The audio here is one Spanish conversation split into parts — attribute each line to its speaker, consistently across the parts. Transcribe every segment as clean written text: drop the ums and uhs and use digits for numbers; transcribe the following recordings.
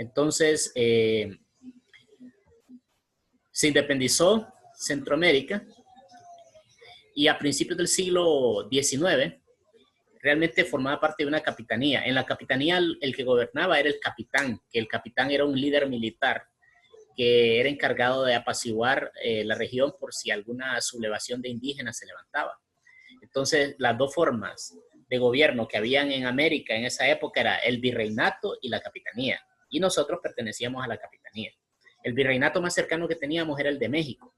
Speaker 1: Entonces, se independizó Centroamérica y a principios del siglo XIX realmente formaba parte de una capitanía. En la capitanía el que gobernaba era el capitán, que el capitán era un líder militar que era encargado de apaciguar la región por si alguna sublevación de indígenas se levantaba. Entonces, las dos formas de gobierno que habían en América en esa época era el virreinato y la capitanía. Y nosotros pertenecíamos a la capitanía. El virreinato más cercano que teníamos era el de México,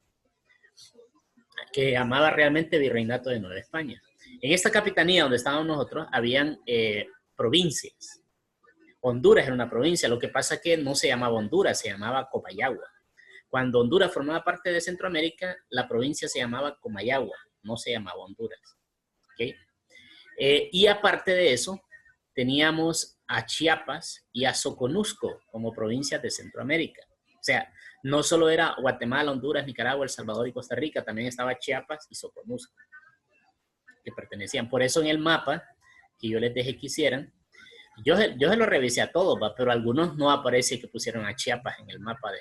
Speaker 1: que llamaba realmente Virreinato de Nueva España. En esta capitanía donde estábamos nosotros, habían provincias. Honduras era una provincia, lo que pasa es que no se llamaba Honduras, se llamaba Comayagua. Cuando Honduras formaba parte de Centroamérica, la provincia se llamaba Comayagua, no se llamaba Honduras. ¿Okay? Y aparte de eso, teníamos a Chiapas y a Soconusco como provincias de Centroamérica. O sea, no solo era Guatemala, Honduras, Nicaragua, El Salvador y Costa Rica, también estaba Chiapas y Soconusco, que pertenecían. Por eso en el mapa que yo les dejé que hicieran, yo se lo revisé a todos, pero algunos no aparece que pusieron a Chiapas en el mapa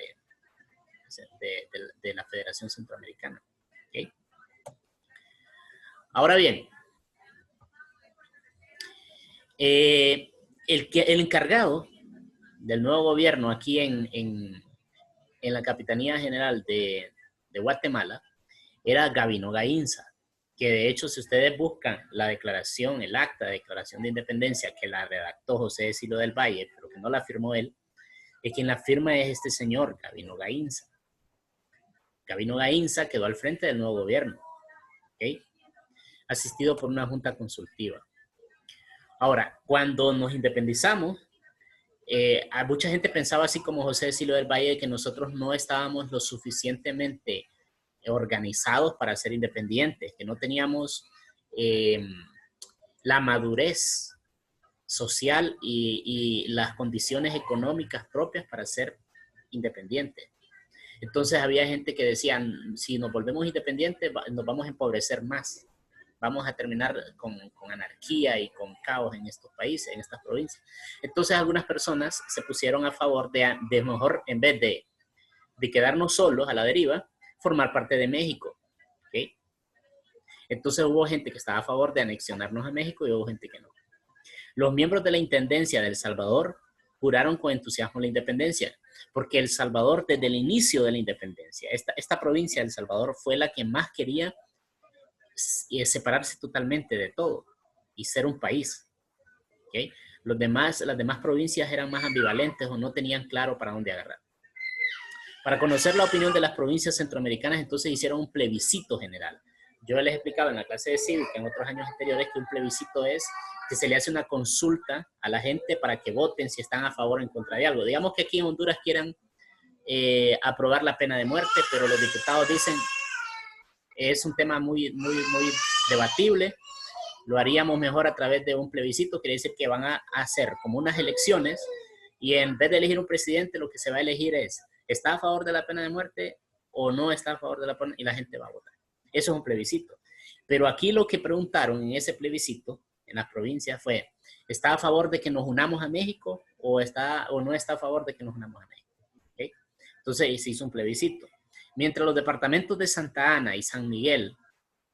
Speaker 1: de la Federación Centroamericana. ¿Okay? Ahora bien, el encargado del nuevo gobierno aquí en la Capitanía General de Guatemala era Gabino Gaínza, que de hecho si ustedes buscan la declaración, el acta de declaración de independencia que la redactó José de Silo del Valle, pero que no la firmó él, quien la firma es este señor, Gabino Gaínza. Gabino Gaínza quedó al frente del nuevo gobierno, ¿okay? Asistido por una junta consultiva. Ahora, cuando nos independizamos, mucha gente pensaba así como José de Silo del Valle, que nosotros no estábamos lo suficientemente organizados para ser independientes, que no teníamos la madurez social y las condiciones económicas propias para ser independientes. Entonces había gente que decía, si nos volvemos independientes, nos vamos a empobrecer más. Vamos a terminar con anarquía y con caos en estos países, en estas provincias. Entonces algunas personas se pusieron a favor de mejor, en vez de quedarnos solos a la deriva, formar parte de México. ¿Okay? Entonces hubo gente que estaba a favor de anexionarnos a México y hubo gente que no. Los miembros de la Intendencia de El Salvador juraron con entusiasmo la independencia, porque El Salvador desde el inicio de la independencia, esta provincia de El Salvador fue la que más quería separarse totalmente de todo y ser un país. ¿Okay? Las demás provincias eran más ambivalentes o no tenían claro para dónde agarrar. Para conocer la opinión de las provincias centroamericanas, entonces hicieron un plebiscito general. Yo les explicaba en la clase de cívica en otros años anteriores que un plebiscito es que se le hace una consulta a la gente para que voten si están a favor o en contra de algo. Digamos que aquí en Honduras quieran aprobar la pena de muerte, pero los diputados dicen es un tema muy debatible, lo haríamos mejor a través de un plebiscito, quiere decir que van a hacer como unas elecciones y en vez de elegir un presidente, lo que se va a elegir es, ¿está a favor de la pena de muerte o no está a favor de la pena? Y la gente va a votar. Eso es un plebiscito. Pero aquí lo que preguntaron en ese plebiscito, en las provincias, fue, ¿está a favor de que nos unamos a México o no está a favor de que nos unamos a México? ¿Okay? Entonces se hizo un plebiscito. Mientras los departamentos de Santa Ana y San Miguel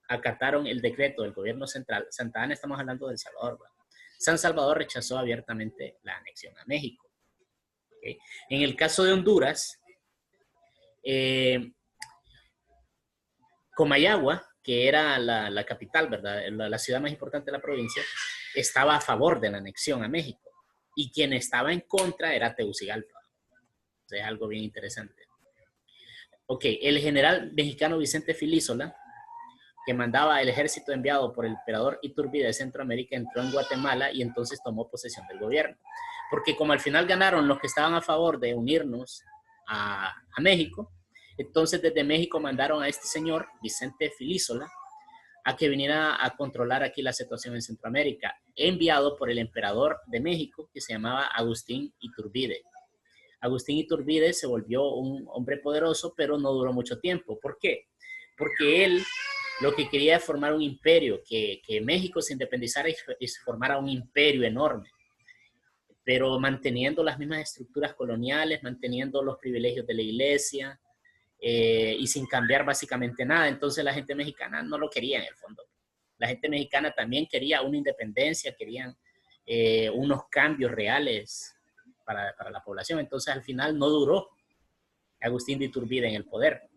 Speaker 1: acataron el decreto del gobierno central, Santa Ana estamos hablando de El Salvador, ¿verdad? San Salvador rechazó abiertamente la anexión a México. ¿Okay? En el caso de Honduras, Comayagua, que era la capital, ¿verdad? La ciudad más importante de la provincia, estaba a favor de la anexión a México. Y quien estaba en contra era Tegucigalpa. Entonces es algo bien interesante. Ok, el general mexicano Vicente Filísola, que mandaba el ejército enviado por el emperador Iturbide de Centroamérica, entró en Guatemala y entonces tomó posesión del gobierno. Porque como al final ganaron los que estaban a favor de unirnos a México, entonces desde México mandaron a este señor, Vicente Filísola, a que viniera a controlar aquí la situación en Centroamérica, enviado por el emperador de México, que se llamaba Agustín Iturbide. Agustín Iturbide se volvió un hombre poderoso, pero no duró mucho tiempo. ¿Por qué? Porque él lo que quería es formar un imperio, que México se independizara y se formara un imperio enorme. pero manteniendo las mismas estructuras coloniales, manteniendo los privilegios de la iglesia, y sin cambiar básicamente nada. Entonces la gente mexicana no lo quería en el fondo. La gente mexicana también quería una independencia, querían unos cambios reales para la población. Entonces al final no duró Agustín de Iturbide en el poder.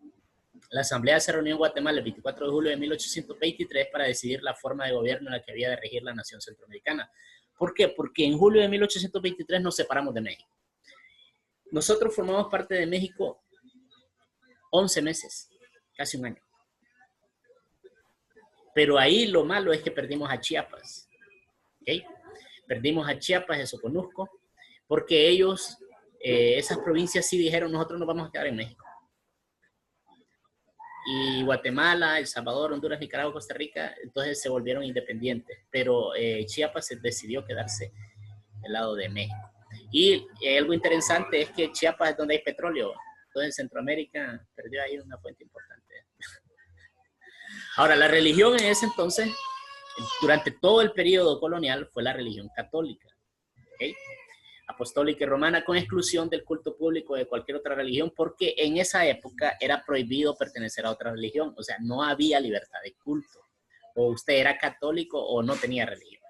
Speaker 1: La Asamblea se reunió en Guatemala el 24 de julio de 1823 para decidir la forma de gobierno en la que había de regir la nación centroamericana. ¿Por qué? Porque en julio de 1823 nos separamos de México. Nosotros formamos parte de México 11 meses, casi un año. Pero ahí lo malo es que perdimos a Chiapas. ¿Okay? Perdimos a Chiapas, a Soconusco, porque ellos, esas provincias sí dijeron, nosotros nos vamos a quedar en México. Y Guatemala, El Salvador, Honduras, Nicaragua, Costa Rica, entonces se volvieron independientes. Pero Chiapas decidió quedarse del lado de México. Y algo interesante es que Chiapas es donde hay petróleo. Entonces Centroamérica perdió ahí una fuente importante. Ahora, la religión en ese entonces, durante todo el periodo colonial, fue la religión católica. ¿Okay? Apostólica y romana, con exclusión del culto público de cualquier otra religión, porque en esa época era prohibido pertenecer a otra religión. O sea, no había libertad de culto. O usted era católico o no tenía religión.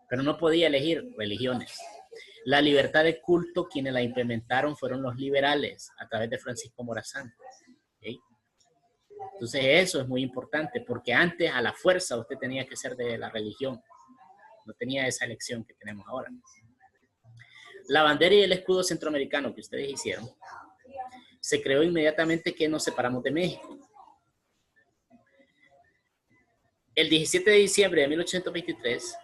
Speaker 1: Pero no podía elegir religiones. La libertad de culto, quienes la implementaron fueron los liberales, a través de Francisco Morazán. ¿Okay? Entonces eso es muy importante, porque antes a la fuerza usted tenía que ser de la religión. No tenía esa elección que tenemos ahora. La bandera y el escudo centroamericano que ustedes hicieron, se creó inmediatamente que nos separamos de México. El 17 de diciembre de 1823,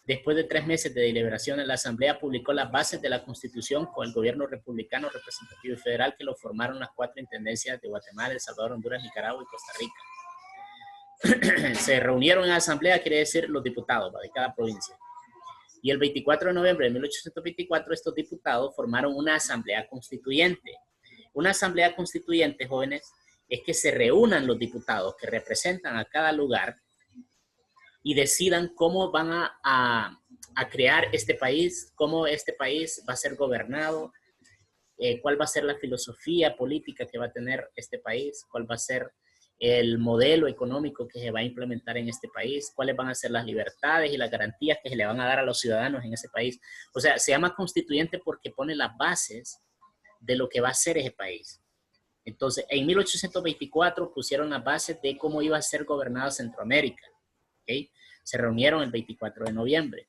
Speaker 1: después de 3 meses de deliberaciones, la Asamblea publicó las bases de la Constitución con el gobierno republicano, representativo y federal que lo formaron las 4 intendencias de Guatemala, El Salvador, Honduras, Nicaragua y Costa Rica. Se reunieron en la Asamblea, quiere decir los diputados de cada provincia. Y el 24 de noviembre de 1824, estos diputados formaron una Asamblea Constituyente. Una Asamblea Constituyente, jóvenes, es que se reúnan los diputados que representan a cada lugar y decidan cómo van a crear este país, cómo este país va a ser gobernado, cuál va a ser la filosofía política que va a tener este país, cuál va a ser el modelo económico que se va a implementar en este país, cuáles van a ser las libertades y las garantías que se le van a dar a los ciudadanos en ese país. O sea, se llama constituyente porque pone las bases de lo que va a ser ese país. Entonces, en 1824 pusieron las bases de cómo iba a ser gobernada Centroamérica. ¿Okay? Se reunieron el 24 de noviembre.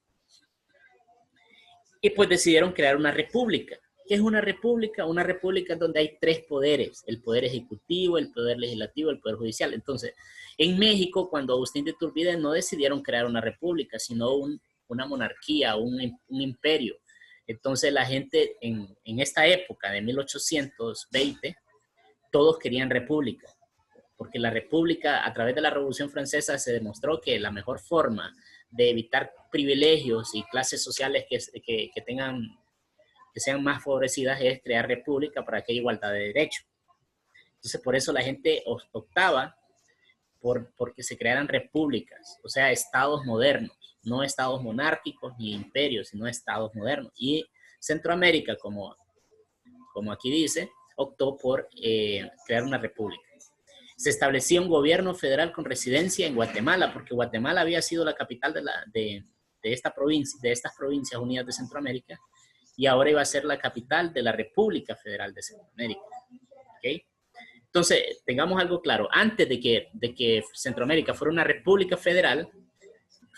Speaker 1: Y pues decidieron crear una república. ¿Qué es una república? Una república es donde hay 3 poderes, el poder ejecutivo, el poder legislativo, el poder judicial. Entonces, en México, cuando Agustín de Iturbide no decidieron crear una república, sino una monarquía, un imperio. Entonces, la gente en esta época de 1820, todos querían república, porque la república, a través de la Revolución Francesa, se demostró que la mejor forma de evitar privilegios y clases sociales que sean más favorecidas es crear república para que haya igualdad de derechos. Entonces, por eso la gente optaba porque se crearan repúblicas, o sea, estados modernos, no estados monárquicos ni imperios, sino estados modernos. Y Centroamérica, como aquí dice, optó por crear una república. Se establecía un gobierno federal con residencia en Guatemala, porque Guatemala había sido la capital de estas provincias unidas de Centroamérica, y ahora iba a ser la capital de la República Federal de Centroamérica. ¿Okay? Entonces, tengamos algo claro. Antes de que Centroamérica fuera una república federal,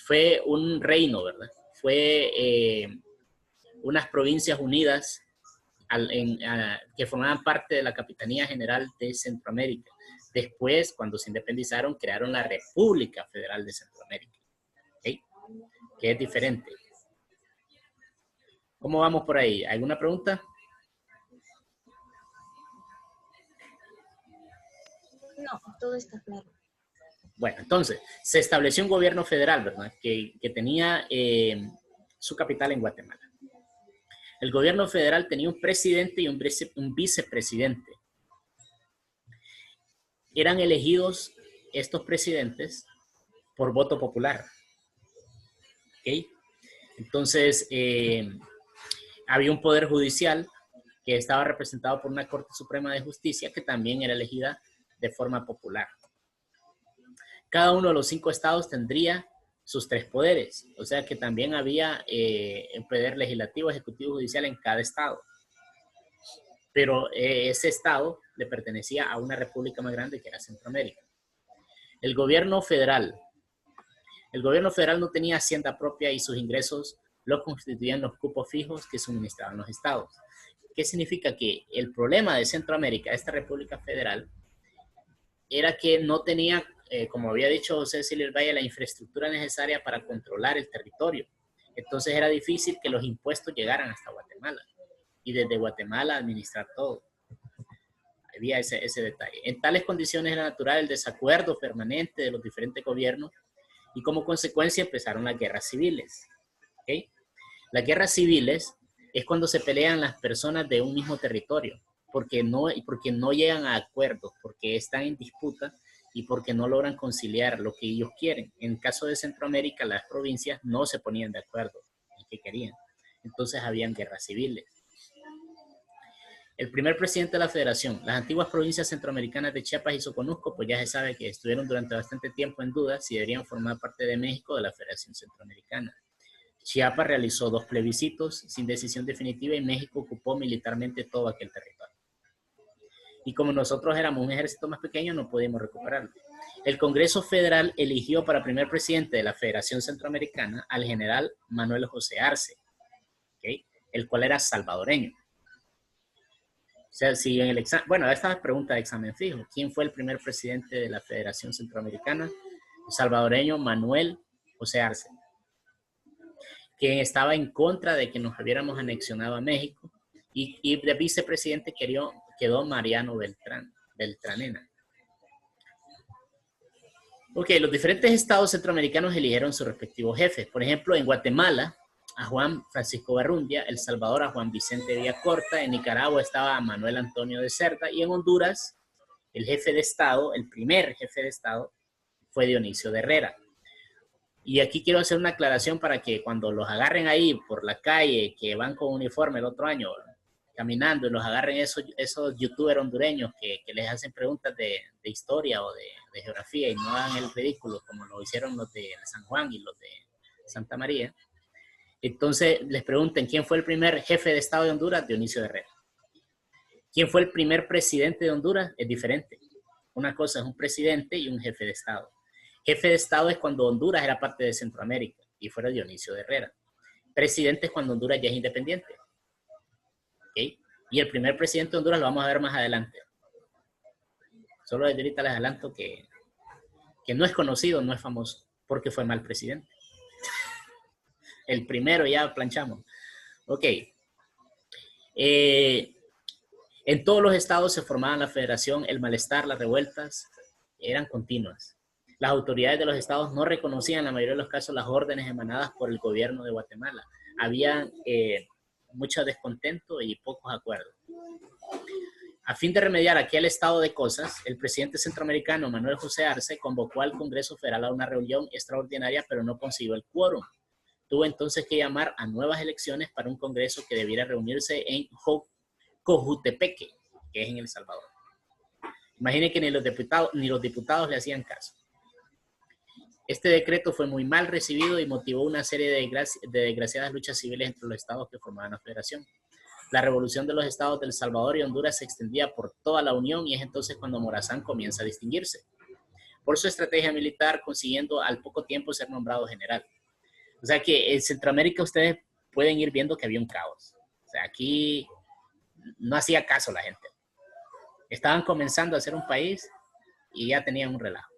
Speaker 1: fue un reino, ¿verdad? Fue unas provincias unidas que formaban parte de la Capitanía General de Centroamérica. Después, cuando se independizaron, crearon la República Federal de Centroamérica. ¿Okay? Que es diferente. ¿Cómo vamos por ahí? ¿Alguna pregunta?
Speaker 2: No, todo está claro.
Speaker 1: Bueno, entonces, se estableció un gobierno federal, ¿verdad? Que tenía su capital en Guatemala. El gobierno federal tenía un presidente y un vicepresidente. Eran elegidos estos presidentes por voto popular. ¿Okay? Entonces, había un poder judicial que estaba representado por una Corte Suprema de Justicia que también era elegida de forma popular. Cada uno de los 5 estados tendría sus 3 poderes, o sea que también había un poder legislativo, ejecutivo, judicial en cada estado. Pero ese estado le pertenecía a una república más grande que era Centroamérica. El gobierno federal no tenía hacienda propia y sus ingresos los constituían los cupos fijos que suministraban los estados. ¿Qué significa? Que el problema de Centroamérica, esta república federal, era que no tenía, como había dicho José Cecilio Valle, la infraestructura necesaria para controlar el territorio. Entonces era difícil que los impuestos llegaran hasta Guatemala y desde Guatemala administrar todo. Había ese detalle. En tales condiciones era natural el desacuerdo permanente de los diferentes gobiernos y como consecuencia empezaron las guerras civiles. ¿Okay? Las guerras civiles es cuando se pelean las personas de un mismo territorio porque no llegan a acuerdos, porque están en disputa y porque no logran conciliar lo que ellos quieren. En el caso de Centroamérica, las provincias no se ponían de acuerdo en qué querían. Entonces habían guerras civiles. El primer presidente de la federación, las antiguas provincias centroamericanas de Chiapas y Soconusco, pues ya se sabe que estuvieron durante bastante tiempo en duda si deberían formar parte de México o de la Federación Centroamericana. Chiapas realizó 2 plebiscitos sin decisión definitiva y México ocupó militarmente todo aquel territorio. Y como nosotros éramos un ejército más pequeño, no pudimos recuperarlo. El Congreso Federal eligió para primer presidente de la Federación Centroamericana al general Manuel José Arce, ¿okay? El cual era salvadoreño. O sea, si en el examen, bueno, esta es pregunta de examen fijo. ¿Quién fue el primer presidente de la Federación Centroamericana? El salvadoreño Manuel José Arce, quien estaba en contra de que nos hubiéramos anexionado a México, y de vicepresidente quedó Mariano Beltranena. Ok, los diferentes estados centroamericanos eligieron sus respectivos jefes. Por ejemplo, en Guatemala, a Juan Francisco Barrundia, El Salvador a Juan Vicente Villacorta, en Nicaragua estaba Manuel Antonio de Cerda, y en Honduras, el jefe de estado, el primer jefe de estado, fue Dionisio de Herrera. Y aquí quiero hacer una aclaración para que cuando los agarren ahí por la calle, que van con uniforme el otro año, caminando, y los agarren esos youtubers hondureños que les hacen preguntas de historia o de geografía y no hagan el ridículo como lo hicieron los de San Juan y los de Santa María. Entonces les pregunten quién fue el primer jefe de estado de Honduras, Dionisio de Herrera. ¿Quién fue el primer presidente de Honduras? Es diferente. Una cosa es un presidente y un jefe de estado. Jefe de estado es cuando Honduras era parte de Centroamérica y fuera Dionisio de Herrera. Presidente es cuando Honduras ya es independiente. ¿Okay? Y el primer presidente de Honduras lo vamos a ver más adelante. Solo desde ahorita les adelanto que no es conocido, no es famoso, porque fue mal presidente. El primero ya planchamos. Ok. En todos los estados se formaba la federación, el malestar, las revueltas eran continuas. Las autoridades de los estados no reconocían en la mayoría de los casos las órdenes emanadas por el gobierno de Guatemala. Había mucho descontento y pocos acuerdos. A fin de remediar aquel estado de cosas, el presidente centroamericano Manuel José Arce convocó al Congreso Federal a una reunión extraordinaria, pero no consiguió el quórum. Tuvo entonces que llamar a nuevas elecciones para un Congreso que debiera reunirse en Cojutepeque, que es en El Salvador. Imaginen que ni los diputados le hacían caso. Este decreto fue muy mal recibido y motivó una serie de desgraciadas luchas civiles entre los estados que formaban la federación. La revolución de los estados de El Salvador y Honduras se extendía por toda la Unión y es entonces cuando Morazán comienza a distinguirse por su estrategia militar, consiguiendo al poco tiempo ser nombrado general. O sea que en Centroamérica ustedes pueden ir viendo que había un caos. O sea, aquí no hacía caso la gente. Estaban comenzando a ser un país y ya tenían un relajo.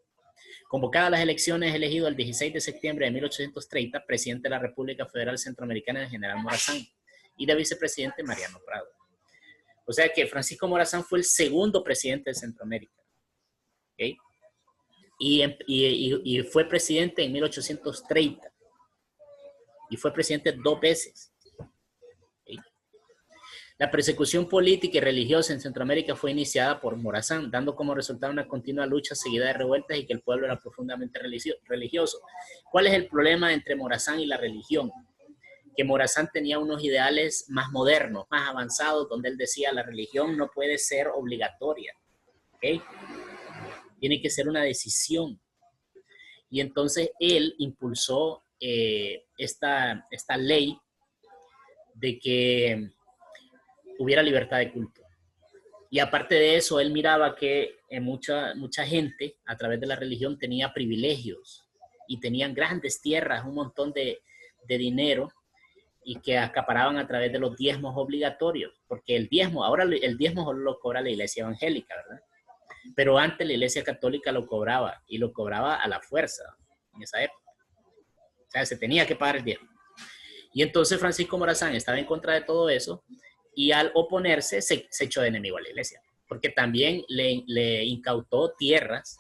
Speaker 1: Convocadas las elecciones, elegido el 16 de septiembre de 1830, presidente de la República Federal Centroamericana, el general Morazán, y de vicepresidente Mariano Prado. O sea que Francisco Morazán fue el segundo presidente de Centroamérica. ¿Okay? Y fue presidente en 1830. Y fue presidente 2 veces. ¿Okay? La persecución política y religiosa en Centroamérica fue iniciada por Morazán, dando como resultado una continua lucha seguida de revueltas y que el pueblo era profundamente religioso. ¿Cuál es el problema entre Morazán y la religión? que Morazán tenía unos ideales más modernos, más avanzados, donde él decía la religión no puede ser obligatoria, ¿ok? Tiene que ser una decisión. Y entonces él impulsó esta ley de que hubiera libertad de culto. Y aparte de eso, él miraba que mucha gente a través de la religión tenía privilegios y tenían grandes tierras, un montón de dinero, y que acaparaban a través de los diezmos obligatorios, porque el diezmo, ahora el diezmo lo cobra la iglesia evangélica, ¿verdad? Pero antes la iglesia católica lo cobraba, y lo cobraba a la fuerza en esa época. O sea, se tenía que pagar el diezmo. Y entonces Francisco Morazán estaba en contra de todo eso, y al oponerse se echó de enemigo a la iglesia, porque también le incautó tierras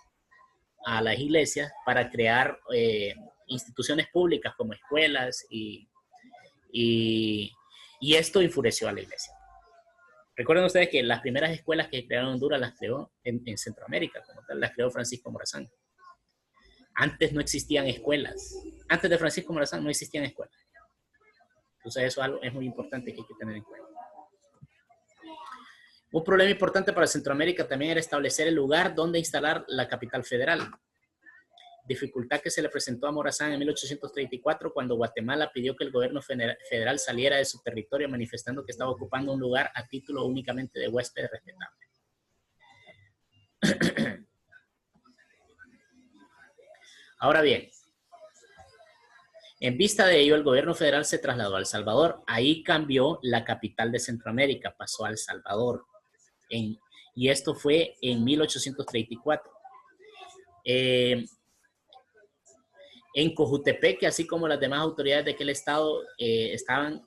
Speaker 1: a las iglesias para crear instituciones públicas como escuelas, y esto enfureció a la iglesia. Recuerden ustedes que las primeras escuelas que crearon en Honduras las creó en Centroamérica, como tal, las creó Francisco Morazán. Antes no existían escuelas. Antes de Francisco Morazán no existían escuelas. Entonces eso es muy importante que hay que tener en cuenta. Un problema importante para Centroamérica también era establecer el lugar donde instalar la capital federal. Dificultad que se le presentó a Morazán en 1834 cuando Guatemala pidió que el gobierno federal saliera de su territorio, manifestando que estaba ocupando un lugar a título únicamente de huésped respetable. Ahora bien, en vista de ello, el gobierno federal se trasladó a El Salvador. Ahí cambió la capital de Centroamérica, pasó a El Salvador. Y esto fue en 1834. En Cojutepec, así como las demás autoridades de aquel estado, estaban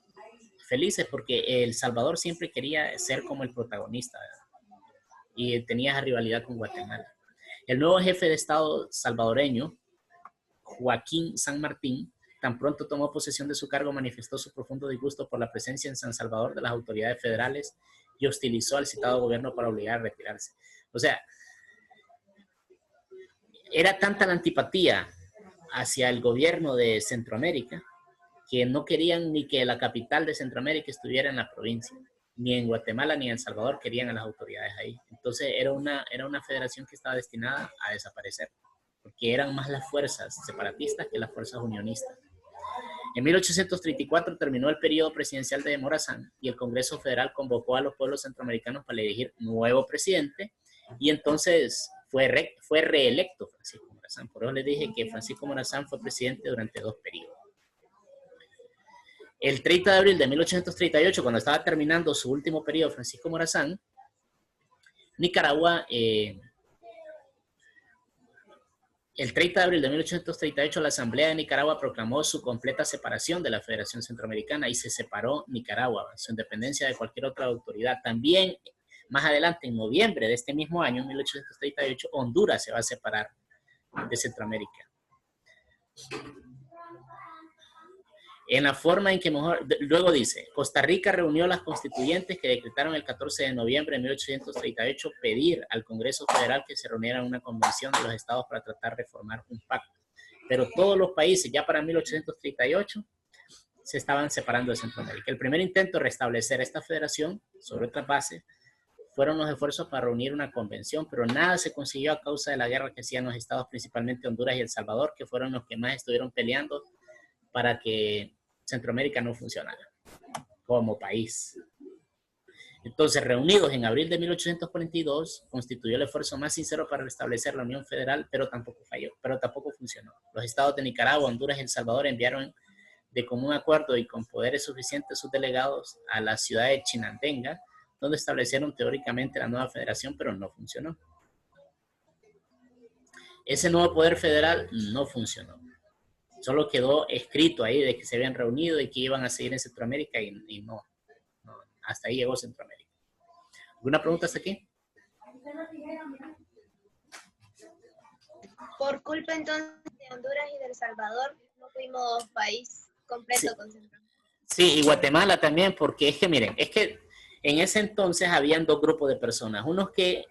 Speaker 1: felices porque El Salvador siempre quería ser como el protagonista, ¿verdad? Y tenía esa rivalidad con Guatemala. El nuevo jefe de estado salvadoreño, Joaquín San Martín, tan pronto tomó posesión de su cargo, manifestó su profundo disgusto por la presencia en San Salvador de las autoridades federales y hostilizó al citado gobierno para obligar a retirarse. O sea, era tanta la antipatía hacia el gobierno de Centroamérica que no querían ni que la capital de Centroamérica estuviera en la provincia, ni en Guatemala ni en El Salvador querían a las autoridades ahí. Entonces era una federación que estaba destinada a desaparecer, porque eran más las fuerzas separatistas que las fuerzas unionistas. En 1834 terminó el periodo presidencial de Morazán y el Congreso Federal convocó a los pueblos centroamericanos para elegir nuevo presidente, y entonces fue reelecto Francisco Morazán. Por eso les dije que Francisco Morazán fue presidente durante 2 periodos. El 30 de abril de 1838, cuando estaba terminando su último periodo Francisco Morazán, Nicaragua, el 30 de abril de 1838, la Asamblea de Nicaragua proclamó su completa separación de la Federación Centroamericana y se separó Nicaragua, su independencia de cualquier otra autoridad. También, más adelante, en noviembre de este mismo año, 1838, Honduras se va a separar de Centroamérica. En la forma en que mejor, luego dice, Costa Rica reunió las constituyentes que decretaron el 14 de noviembre de 1838 pedir al Congreso Federal que se reuniera en una convención de los estados para tratar de formar un pacto. Pero todos los países ya para 1838 se estaban separando de Centroamérica. El primer intento de restablecer esta federación sobre otras bases fueron los esfuerzos para reunir una convención, pero nada se consiguió a causa de la guerra que hacían los estados, principalmente Honduras y El Salvador, que fueron los que más estuvieron peleando para que Centroamérica no funcionara como país. Entonces, reunidos en abril de 1842, constituyó el esfuerzo más sincero para restablecer la Unión Federal, pero tampoco funcionó. Los estados de Nicaragua, Honduras y El Salvador enviaron de común acuerdo y con poderes suficientes sus delegados a la ciudad de Chinandega, donde establecieron teóricamente la nueva federación, pero no funcionó. Ese nuevo poder federal no funcionó. Solo quedó escrito ahí de que se habían reunido y que iban a seguir en Centroamérica y no. Hasta ahí llegó Centroamérica. ¿Alguna pregunta hasta aquí?
Speaker 2: Por culpa entonces de Honduras y de El Salvador, no fuimos país completo
Speaker 1: Sí.
Speaker 2: con Centroamérica.
Speaker 1: Sí, y Guatemala también, porque es que miren, es que en ese entonces habían 2 grupos de personas. Unos que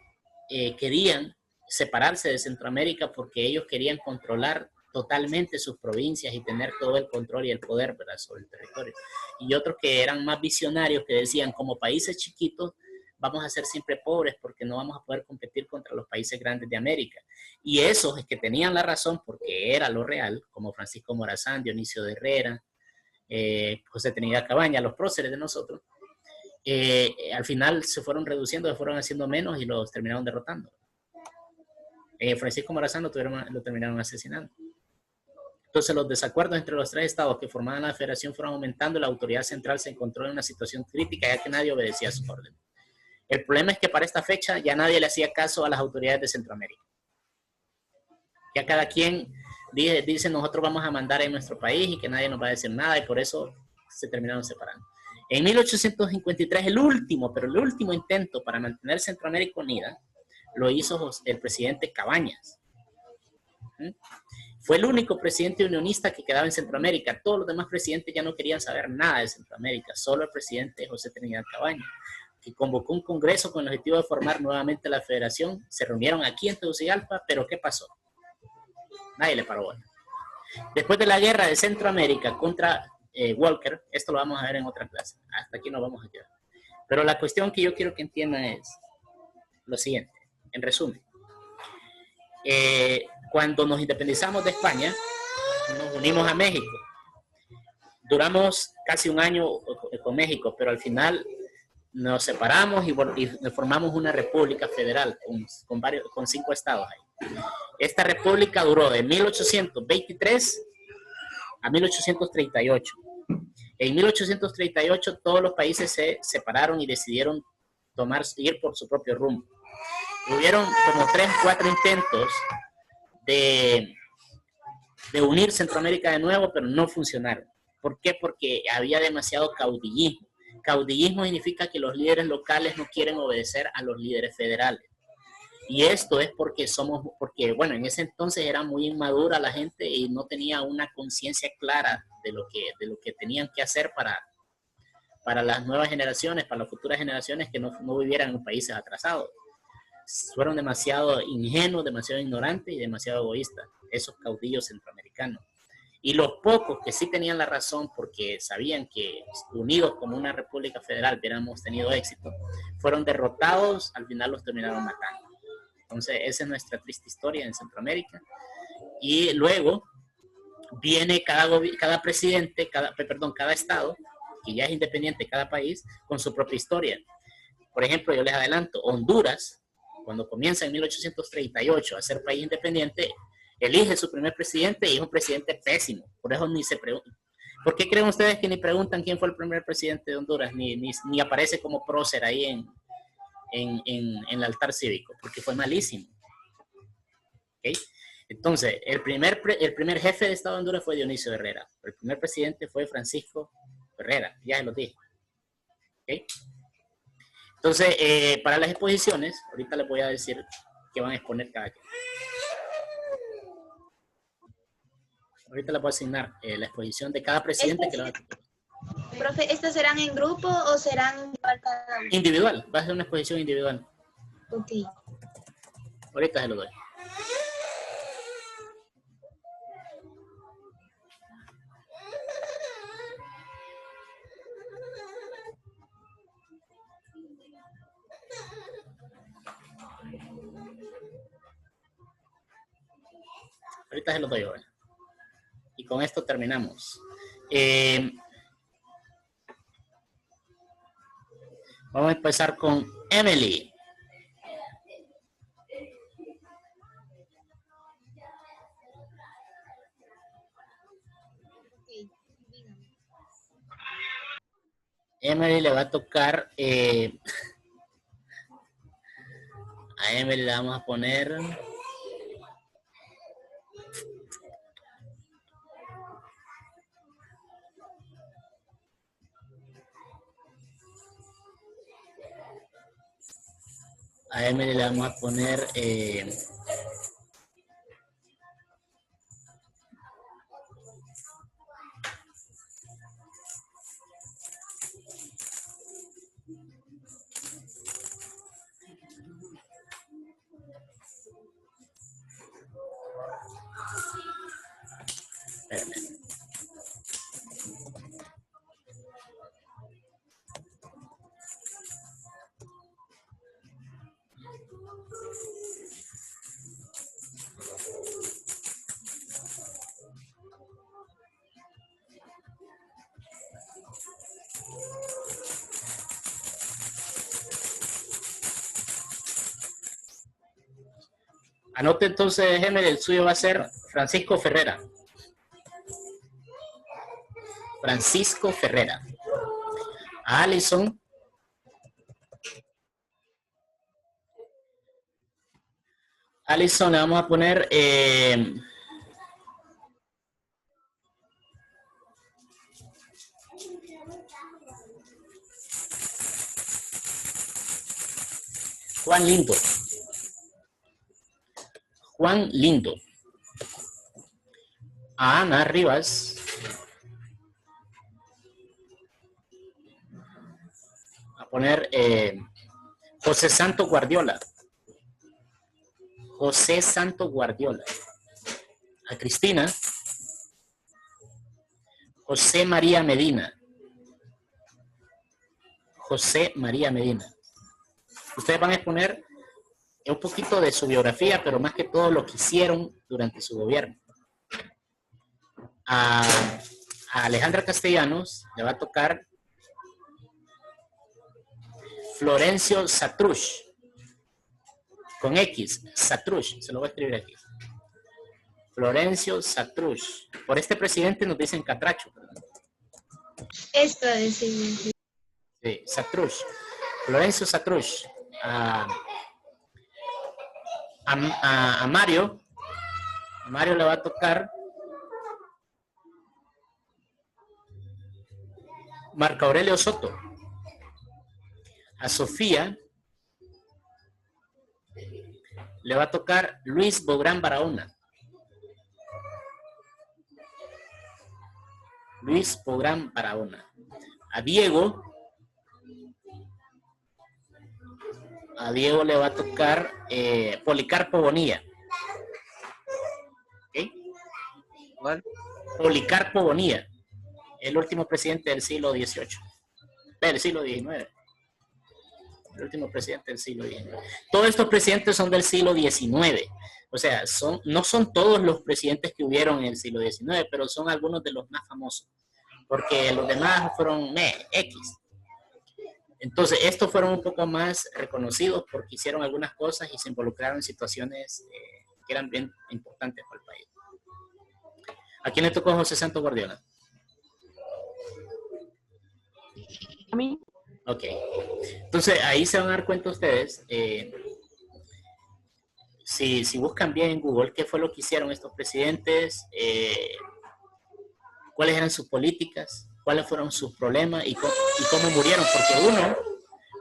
Speaker 1: querían separarse de Centroamérica porque ellos querían controlar totalmente sus provincias y tener todo el control y el poder, ¿verdad?, sobre el territorio. Y otros que eran más visionarios, que decían, como países chiquitos, vamos a ser siempre pobres porque no vamos a poder competir contra los países grandes de América. Y esos es que tenían la razón porque era lo real, como Francisco Morazán, Dionisio de Herrera, José Trinidad Cabañas, los próceres de nosotros, al final se fueron reduciendo, se fueron haciendo menos y los terminaron derrotando. Francisco Morazán lo terminaron asesinando. Entonces los desacuerdos entre los tres estados que formaban la federación fueron aumentando y la autoridad central se encontró en una situación crítica ya que nadie obedecía a su orden. El problema es que para esta fecha ya nadie le hacía caso a las autoridades de Centroamérica. Ya cada quien dice nosotros vamos a mandar en nuestro país y que nadie nos va a decir nada y por eso se terminaron separando. En 1853 el último intento para mantener Centroamérica unida lo hizo el presidente Cabañas. Fue el único presidente unionista que quedaba en Centroamérica. Todos los demás presidentes ya no querían saber nada de Centroamérica. Solo el presidente José Trinidad Cabañas, que convocó un congreso con el objetivo de formar nuevamente la federación. Se reunieron aquí en Tegucigalpa, pero ¿qué pasó? Nadie le paró bola. Después de la guerra de Centroamérica contra Walker, esto lo vamos a ver en otra clase. Hasta aquí nos vamos a quedar. Pero la cuestión que yo quiero que entiendan es lo siguiente. En resumen, cuando nos independizamos de España, nos unimos a México. Duramos casi un año con México, pero al final nos separamos y formamos una república federal con 5 estados ahí. Esta república duró de 1823 a 1838. En 1838 todos los países se separaron y decidieron ir por su propio rumbo. Hubieron como 3 o 4 intentos de unir Centroamérica de nuevo, pero no funcionaron. ¿Por qué? Porque había demasiado caudillismo. Caudillismo significa que los líderes locales no quieren obedecer a los líderes federales. Y esto es porque bueno, en ese entonces era muy inmadura la gente y no tenía una conciencia clara de lo que tenían que hacer para las nuevas generaciones, para las futuras generaciones que no vivieran en países atrasados. Fueron demasiado ingenuos, demasiado ignorantes y demasiado egoístas, esos caudillos centroamericanos. Y los pocos que sí tenían la razón porque sabían que unidos como una república federal hubiéramos tenido éxito, fueron derrotados, al final los terminaron matando. Entonces esa es nuestra triste historia en Centroamérica. Y luego viene cada presidente, cada estado, que ya es independiente, cada país, con su propia historia. Por ejemplo, yo les adelanto, Honduras, cuando comienza en 1838 a ser país independiente, elige su primer presidente y es un presidente pésimo. Por eso ni se pregunta. ¿Por qué creen ustedes que ni preguntan quién fue el primer presidente de Honduras? Ni aparece como prócer ahí en el altar cívico, porque fue malísimo. ¿Okay? Entonces, el primer jefe de Estado de Honduras fue Dionisio Herrera. El primer presidente fue Francisco Herrera, ya se lo dije. ¿Okay? Entonces, para las exposiciones, ahorita les voy a decir qué van a exponer cada quien. Ahorita les voy a asignar la exposición de cada presidente que lo va a exponer.
Speaker 2: Profe, ¿estas serán en grupo o serán
Speaker 1: individual? Va a ser una exposición individual.
Speaker 2: Ok.
Speaker 1: Ahorita se lo doy. Ahorita se lo doy ahora. Y con esto terminamos. Vamos a empezar con Emily. Emily le va a tocar. A Emily le vamos a poner. A Emily le vamos a poner. Espérame. Anote entonces, Gemer, el suyo va a ser Francisco Ferrera. Francisco Ferrera. A Alison. Alison le vamos a poner Juan Lindo. Juan Lindo. A Ana Rivas. A poner José Santo Guardiola. José Santo Guardiola. A Cristina. José María Medina. José María Medina. Ustedes van a exponer un poquito de su biografía, pero más que todo lo que hicieron durante su gobierno. A Alejandra Castellanos le va a tocar Florencio Satrush. Con X, Satrush, se lo voy a escribir aquí. Florencio Satrush. Por este presidente nos dicen Catracho.
Speaker 2: Esto es sí.
Speaker 1: Sí, Satrush. Florencio Satrush. A Mario. A Mario le va a tocar Marco Aurelio Soto. A Sofía le va a tocar Luis Bográn Barahona. Luis Bográn Barahona. A Diego le va a tocar Policarpo Bonilla. ¿Okay?
Speaker 3: ¿Cuál?
Speaker 1: Policarpo Bonilla, el último presidente del siglo XVIII. Del siglo XIX. El último presidente del siglo XIX. Todos estos presidentes son del siglo XIX. O sea, no son todos los presidentes que hubieron en el siglo XIX, pero son algunos de los más famosos. Porque los demás fueron X. Entonces, estos fueron un poco más reconocidos porque hicieron algunas cosas y se involucraron en situaciones que eran bien importantes para el país. ¿A quién le tocó José Santo Guardiola?
Speaker 3: A mí.
Speaker 1: Ok. Entonces, ahí se van a dar cuenta ustedes, si buscan bien en Google, qué fue lo que hicieron estos presidentes, cuáles eran sus políticas, cuáles fueron sus problemas y cómo murieron, porque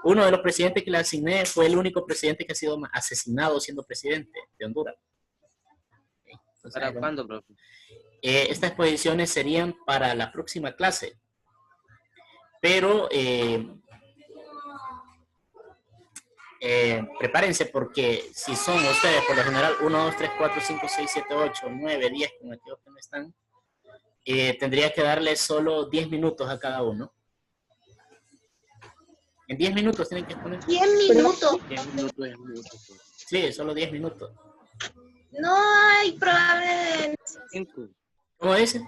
Speaker 1: uno de los presidentes que le asigné fue el único presidente que ha sido asesinado siendo presidente de Honduras. Entonces,
Speaker 3: ¿Para cuándo, profe?
Speaker 1: Estas exposiciones serían para la próxima clase, pero prepárense porque si son ustedes por lo general 1, 2, 3, 4, 5, 6, 7, 8, 9, 10 con aquellos que no están, tendría que darle solo 10 minutos a cada uno. En 10 minutos tienen que exponer.
Speaker 2: 10 minutos.
Speaker 3: 10 minutos, 10 minutos.
Speaker 1: Sí, solo 10 minutos.
Speaker 2: No hay probable.
Speaker 3: 5.
Speaker 1: ¿Cómo dice?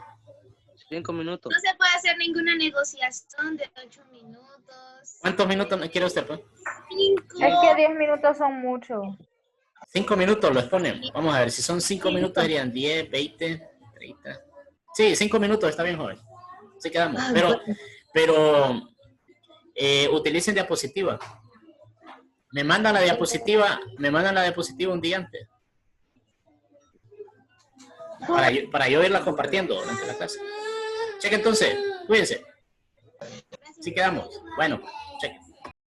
Speaker 3: 5 minutos.
Speaker 2: No se puede hacer ninguna negociación de 8 minutos.
Speaker 1: ¿Cuántos minutos quiere usted, pues?
Speaker 2: 5.
Speaker 4: Es que 10 minutos son mucho.
Speaker 1: 5 minutos lo exponen. Vamos a ver, si son 5 minutos serían 10, 20, 30. Sí, 5 minutos, está bien, joven. Así quedamos. Pero utilicen diapositiva. Me mandan la diapositiva un día antes. Para yo irla compartiendo durante la clase. Cheque entonces, cuídense. Así quedamos. Bueno, cheque.